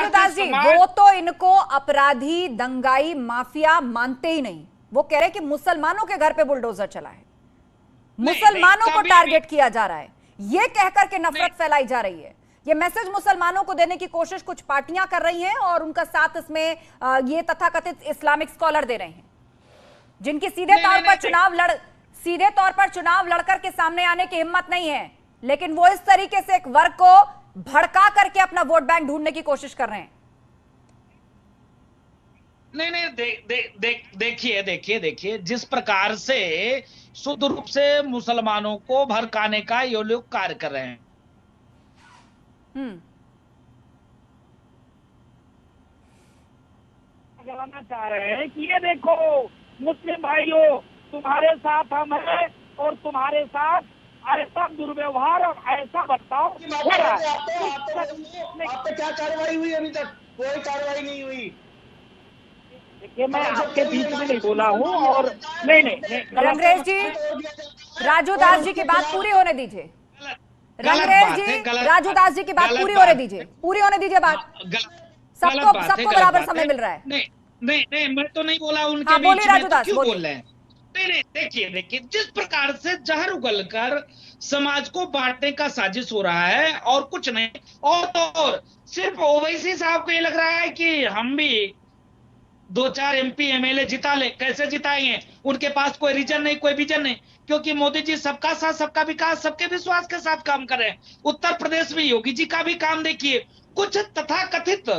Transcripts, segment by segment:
राजू दास जी, वो तो इनको अपराधी, दंगाई, माफिया मानते ही नहीं। वो कह रहे कि मुसलमानों के घर पे बुलडोजर चला है, मुसलमानों को टारगेट किया जा रहा है, ये कहकर के नफरत फैलाई जा रही है। ये मैसेज मुसलमानों को देने की कोशिश कुछ पार्टियां कर रही हैं और उनका साथ इसमें ये तथाकथित इस्लामिक स्कॉलर दे रहे हैं, जिनकी सीधे तौर पर चुनाव लड़कर के सामने आने की हिम्मत नहीं है, लेकिन वो इस तरीके से एक वर्ग को भड़का करके अपना वोट बैंक ढूंढने की कोशिश कर रहे हैं। देखिए जिस प्रकार से शुद्ध रूप से मुसलमानों को भड़काने का ये लोग कार्य कर रहे हैं। कहना चाह रहे हैं कि ये देखो मुस्लिम भाइयों, तुम्हारे साथ हम हैं और तुम्हारे साथ ऐसा दुर्व्यवहार और ऐसा बर्ताव हो रहा है। आप पे क्या कार्रवाई हुई? अभी तक कोई कार्रवाई नहीं हुई। देखिए, मैं आपके बीच में नहीं बोला हूँ और नहीं रंगरेज जी, राजू दास जी की बात पूरी होने दीजिए। रंगरेज जी, राजू दास जी की बात पूरी होने दीजिए बात। सबको बराबर समय मिल रहा है। नहीं, मैं तो नहीं बोला उनके बीच में, तो क्यों बोल रहे हैं? नहीं, देखिए जिस प्रकार से जहर उगलकर समाज को बांटने का साजिश हो रहा है और कुछ नहीं। और तो और सिर्फ ओवैसी साहब को ये लग रहा है कि हम भी 2-4 MP MLA जिता ले। कैसे जिताएंगे? उनके पास कोई रीजन नहीं, कोई विजन नहीं, क्योंकि मोदी जी सबका साथ, सबका विकास, सबके विश्वास के साथ काम कर रहे हैं। उत्तर प्रदेश में योगी जी का भी काम देखिए। कुछ तथाकथित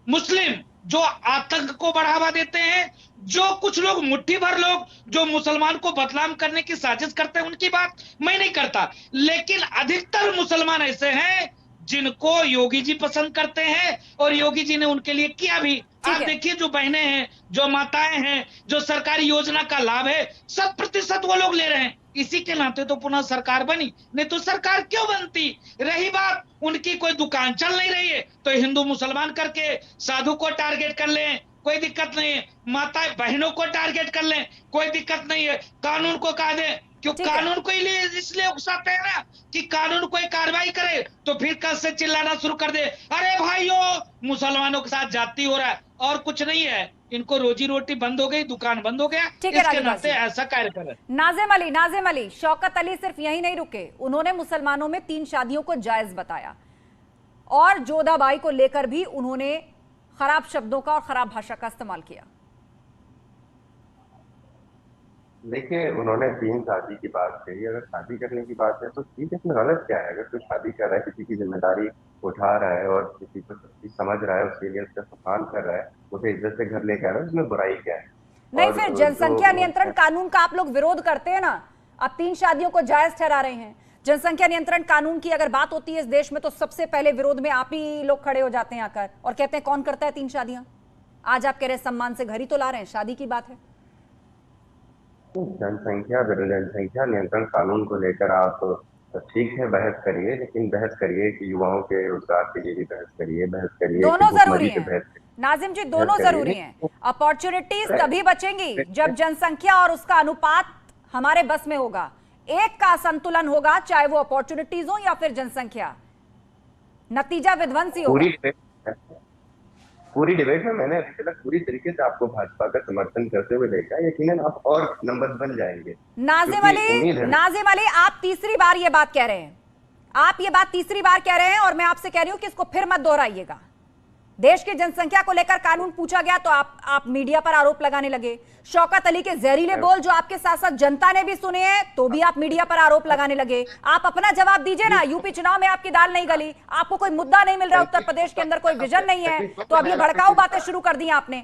मुस्लिम जो आतंक को बढ़ावा देते हैं, जो कुछ लोग, मुट्ठी भर लोग जो मुसलमान को बदनाम करने की साजिश करते हैं, उनकी बात मैं नहीं करता, लेकिन अधिकतर मुसलमान ऐसे हैं जिनको योगी जी पसंद करते हैं और योगी जी ने उनके लिए किया भी। आप देखिए, जो बहनें हैं, जो माताएं हैं, जो सरकारी योजना का लाभ है 100% वो लोग ले रहे हैं। इसी के नाते तो पुनः सरकार बनी, नहीं तो सरकार क्यों बनती? रही बात उनकी कोई दुकान चल नहीं रही है तो हिंदू मुसलमान करके साधु को टारगेट कर लें, कोई दिक्कत नहीं है। माताएं बहनों को टारगेट कर लें, कोई दिक्कत नहीं है। कानून को कहा दे, क्यों कानून को इसलिए उकसाते हैं ना कि कानून कोई कार्रवाई करे तो फिर कल से चिल्लाना शुरू कर दे, अरे भाइयों मुसलमानों के साथ जाति हो रहा है, और कुछ नहीं है। इनको रोजी रोटी बंद हो गई, दुकान बंद हो गया, इसके नाते ऐसा कार्य कर रहे। नाजिम अली, शौकत अली सिर्फ यही नहीं रुके, उन्होंने मुसलमानों में 3 शादियों को जायज बताया और जोधाबाई को लेकर भी उन्होंने खराब शब्दों का और खराब भाषा का इस्तेमाल किया। देखिए, उन्होंने 3 शादी की बात कही। अगर शादी करने की बात है तो ठीक है, इसमें गलत क्या है? अगर कोई शादी कर रहा है, किसी की जिम्मेदारी उठा रहा है और किसी को सब चीज समझ रहा है, उसके लिए उसका सम्मान कर रहा है, उसे इज्जत से घर लेके आ रहा है, उसमें बुराई क्या है? नहीं, फिर जनसंख्या नियंत्रण कानून का आप लोग विरोध करते हैं ना, अब 3 शादियों को जायज ठहरा रहे हैं। जनसंख्या नियंत्रण कानून की अगर बात होती है इस देश में तो सबसे पहले विरोध में आप ही लोग खड़े हो जाते हैं आकर और कहते हैं कौन करता है 3 शादियां। आज आप कह रहे हैं सम्मान से घर ही तो ला रहे हैं, शादी की बात है। जनसंख्या नियंत्रण कानून को लेकर आप ठीक है बहस करिए, लेकिन बहस करिए कि युवाओं के रोजगार के लिए भी बहस करिए, दोनों जरूरी है नाजिम जी, दोनों जरूरी हैं। अपॉर्चुनिटीज तभी बचेंगी जब जनसंख्या और उसका अनुपात हमारे बस में होगा। एक का संतुलन होगा, चाहे वो अपॉर्चुनिटीज हो या फिर जनसंख्या, नतीजा विध्वंसी होगा। पूरी डिबेट में मैंने अभी तक पूरी तरीके से आपको भाजपा का समर्थन करते हुए देखा, यकीनन आप और नंबर बन जाएंगे। नाजिम अली, आप तीसरी बार ये बात कह रहे हैं, आप ये बात तीसरी बार कह रहे हैं और मैं आपसे कह रही हूं कि इसको फिर मत दोहराइएगा। देश की जनसंख्या को लेकर कानून पूछा गया तो आप मीडिया पर आरोप लगाने लगे। शौकत अली के जहरीले बोल जो आपके साथ साथ जनता ने भी सुने हैं तो भी आप मीडिया पर आरोप लगाने लगे। आप अपना जवाब दीजिए ना। यूपी चुनाव में आपकी दाल नहीं गली, आपको कोई मुद्दा नहीं मिल रहा, उत्तर प्रदेश के अंदर कोई विजन नहीं है, तो अब ये भड़काऊ बातें शुरू कर दी आपने।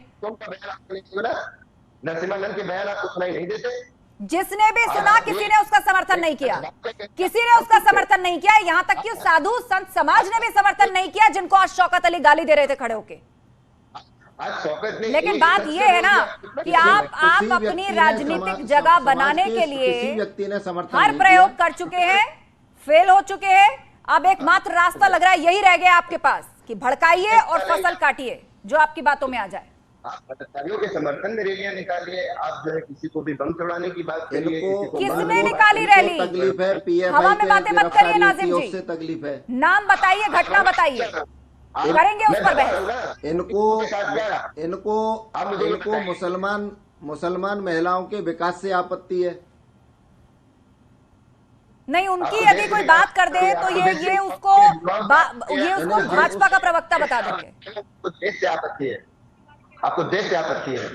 जिसने भी सुना किसी ने उसका समर्थन नहीं किया, किसी ने उसका समर्थन नहीं किया, यहां तक कि साधु संत समाज ने भी समर्थन नहीं किया जिनको आज शौकत अली गाली दे रहे थे खड़े होके। लेकिन बात यह है ना कि आप अपनी राजनीतिक जगह बनाने के लिए हर प्रयोग कर चुके हैं, फेल हो चुके हैं। अब एकमात्र रास्ता लग रहा है यही रह गया आपके पास कि भड़काइए और फसल काटिए जो आपकी बातों में आ जाए। के समर्थन में रैलियां निकालिए, आप जो है किसी को भी बम चढ़ाने की बात करिए। किसने निकाली रैली? तकलीफ है, हवा में बातें मत करिए नाजिम जी, तकलीफ है। नाम बताइए, घटना बताइए। करेंगे उस पर बहस। इनको मुसलमान महिलाओं के विकास से आपत्ति है। नहीं, उनकी यदि कोई बात कर दे तो ये उसको भाजपा का प्रवक्ता बता देंगे। आपको देश से आपत्ति है, आपको देश से आपत्ति है,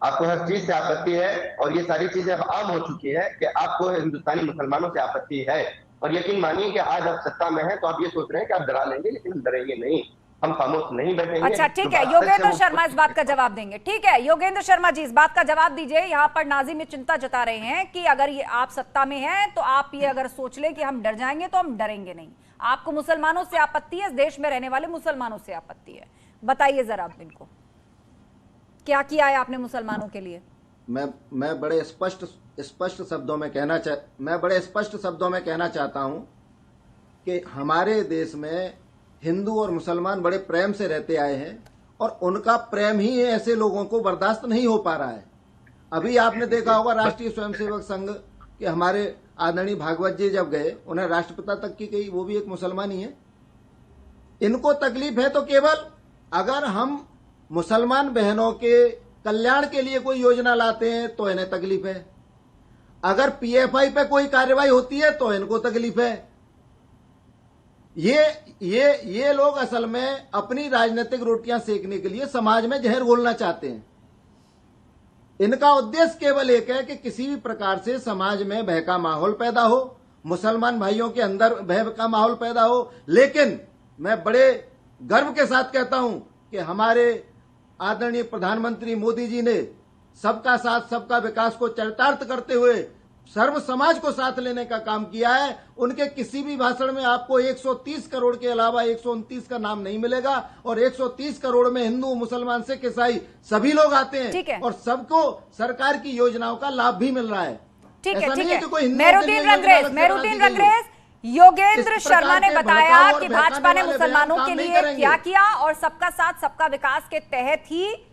आपको हर चीज से आपत्ति है, और ये सारी चीजें अब आम हो चुकी है कि आपको हिंदुस्तानी मुसलमानों से आपत्ति है। और यकीन मानिए कि आज आप सत्ता में हैं तो आप ये सोच रहे हैं कि आप डरा लेंगे, लेकिन हम डरेंगे नहीं, हम खामोश नहीं बैठेंगे। अच्छा ठीक है, योगेंद्र शर्मा इस बात का जवाब देंगे। ठीक है योगेंद्र शर्मा जी, इस बात का जवाब दीजिए। यहाँ पर नाजिम ये चिंता जता रहे हैं कि अगर ये आप सत्ता में हैं तो आप ये अगर सोच लें कि हम डर जाएंगे तो हम डरेंगे नहीं। आपको मुसलमानों से आपत्ति है, देश में रहने वाले मुसलमानों से आपत्ति है। बताइए जरा आप इनको, क्या किया है आपने मुसलमानों के लिए? मैं बड़े स्पष्ट शब्दों में कहना चाहता हूं कि हमारे देश में हिंदू और मुसलमान बड़े प्रेम से रहते आए हैं, और उनका प्रेम ही ऐसे लोगों को बर्दाश्त नहीं हो पा रहा है। अभी आपने देखा होगा राष्ट्रीय स्वयंसेवक संघ के हमारे आदरणीय भागवत जी जब गए, उन्हें राष्ट्रपिता तक की गई, वो भी एक मुसलमान ही है। इनको तकलीफ है तो केवल अगर हम मुसलमान बहनों के कल्याण के लिए कोई योजना लाते हैं तो इन्हें तकलीफ है, अगर पीएफआई पे कोई कार्रवाई होती है तो इनको तकलीफ है। ये लोग असल में अपनी राजनीतिक रोटियां सेकने के लिए समाज में जहर घोलना चाहते हैं। इनका उद्देश्य केवल एक है कि किसी भी प्रकार से समाज में भय का माहौल पैदा हो, मुसलमान भाइयों के अंदर भय का माहौल पैदा हो। लेकिन मैं बड़े गर्व के साथ कहता हूं कि हमारे आदरणीय प्रधानमंत्री मोदी जी ने सबका साथ सबका विकास को चरितार्थ करते हुए सर्व समाज को साथ लेने का काम किया है। उनके किसी भी भाषण में आपको 130 करोड़ के अलावा 129 का नाम नहीं मिलेगा, और 130 करोड़ में हिंदू, मुसलमान, सिख, ईसाई सभी लोग आते हैं, और सबको सरकार की योजनाओं का लाभ भी मिल रहा है। ठीक है। मेहरुद्दीन रंगरेज, योगेंद्र शर्मा ने बताया कि भाजपा ने मुसलमानों के लिए क्या किया, और सबका साथ सबका विकास के तहत ही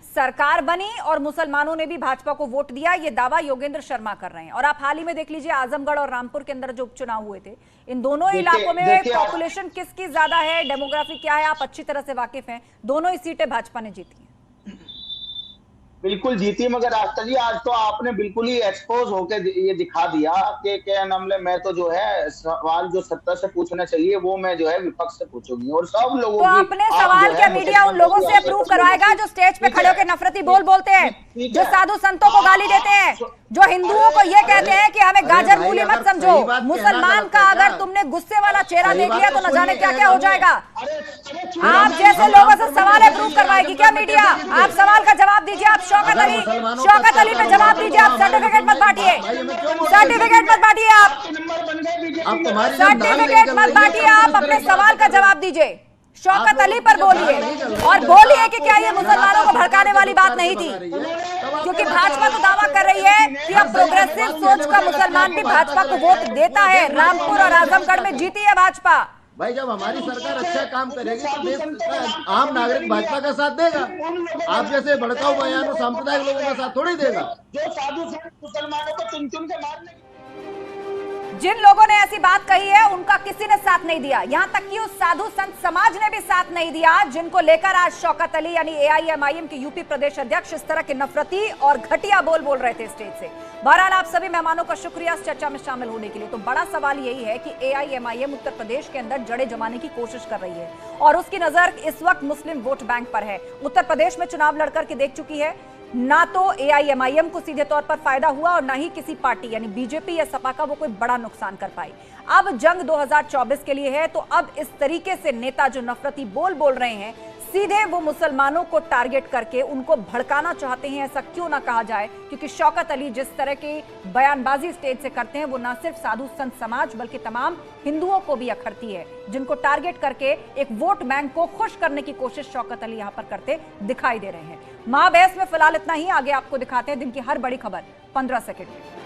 सरकार बनी और मुसलमानों ने भी भाजपा को वोट दिया। ये दावा योगेंद्र शर्मा कर रहे हैं। और आप हाल ही में देख लीजिए आजमगढ़ और रामपुर के अंदर जो उपचुनाव हुए थे, इन दोनों इलाकों में पॉपुलेशन किसकी ज्यादा है, डेमोग्राफी क्या है, आप अच्छी तरह से वाकिफ हैं। दोनों ही सीटें भाजपा ने जीती हैं। बिल्कुल जीती, मगर आस्था जी आज तो आपने बिल्कुल ही एक्सपोज होकर ये दिखा दिया कि क्या नाम ले, मैं तो जो है सवाल जो सत्ता से पूछना चाहिए वो मैं जो है विपक्ष से पूछूंगी, और सब लोगों तो अपने सवाल क्या मीडिया उन लोगों से अप्रूव करवाएगा जो स्टेज पे खड़े होकर नफरती बोलते हैं, जो साधु संतों को गाली देते हैं, जो हिंदुओं को ये कहते हैं कि हमें गाजर मूली मत समझो। मुसलमान का अगर तुमने गुस्से वाला चेहरा देख लिया तो न जाने क्या क्या हो जाएगा। आप जैसे लोगों से सवाल अप्रूव करवाएगी क्या मीडिया? आप सवाल का जवाब दीजिए। आप शौकत अली पे जवाब दीजिए। आप सर्टिफिकेट मत बांटिए, सर्टिफिकेट मत बांटिए, आप सर्टिफिकेट मत बांटिए, आप अपने सवाल का जवाब दीजिए। शौकत अली पर बोलिए, और बोलिए कि क्या ये मुसलमानों को भड़काने वाली बात नहीं थी, क्योंकि भाजपा तो दावा कर रही है कि अब प्रोग्रेसिव सोच का मुसलमान भी भाजपा को वोट देता है। रामपुर और आजमगढ़ में जीती है भाजपा। भाई जब हमारी सरकार अच्छा काम करेगी तो देश आम नागरिक भाजपा का साथ देगा। आप जैसे भड़काऊ बयानों सांप्रदायिक लोगों का साथ थोड़ी देगा। जो साधु संत मुसलमानों को चुन चुन के मारने, जिन लोगों ने ऐसी बात कही है उनका किसी ने साथ नहीं दिया, यहां तक कि उस साधु संत समाज ने भी साथ नहीं दिया, जिनको लेकर आज शौकत अली यानी एआईएमआईएम के यूपी प्रदेश अध्यक्ष इस तरह के नफरती और घटिया बोल रहे थे स्टेज से। बहरहाल आप सभी मेहमानों का शुक्रिया इस चर्चा में शामिल होने के लिए। तो बड़ा सवाल यही है कि एआईएमआईएम उत्तर प्रदेश के अंदर जड़ें जमाने की कोशिश कर रही है, और उसकी नजर इस वक्त मुस्लिम वोट बैंक पर है। उत्तर प्रदेश में चुनाव लड़कर के देख चुकी है, ना तो एआईएमआईएम को सीधे तौर पर फायदा हुआ और ना ही किसी पार्टी यानी बीजेपी या सपा का वो कोई बड़ा नुकसान कर पाई। अब जंग 2024 के लिए है, तो अब इस तरीके से नेता जो नफरती बोल रहे हैं, सीधे वो मुसलमानों को टारगेट करके उनको भड़काना चाहते हैं। ऐसा क्यों ना कहा जाए, क्योंकि शौकत अली जिस तरह की बयानबाजी स्टेज से करते हैं वो न सिर्फ साधु संत समाज बल्कि तमाम हिंदुओं को भी अखरती है, जिनको टारगेट करके एक वोट बैंक को खुश करने की कोशिश शौकत अली यहां पर करते दिखाई दे रहे हैं। महाबहस में फिलहाल इतना ही। आगे आपको दिखाते हैं दिन की हर बड़ी खबर 15 सेकंड में।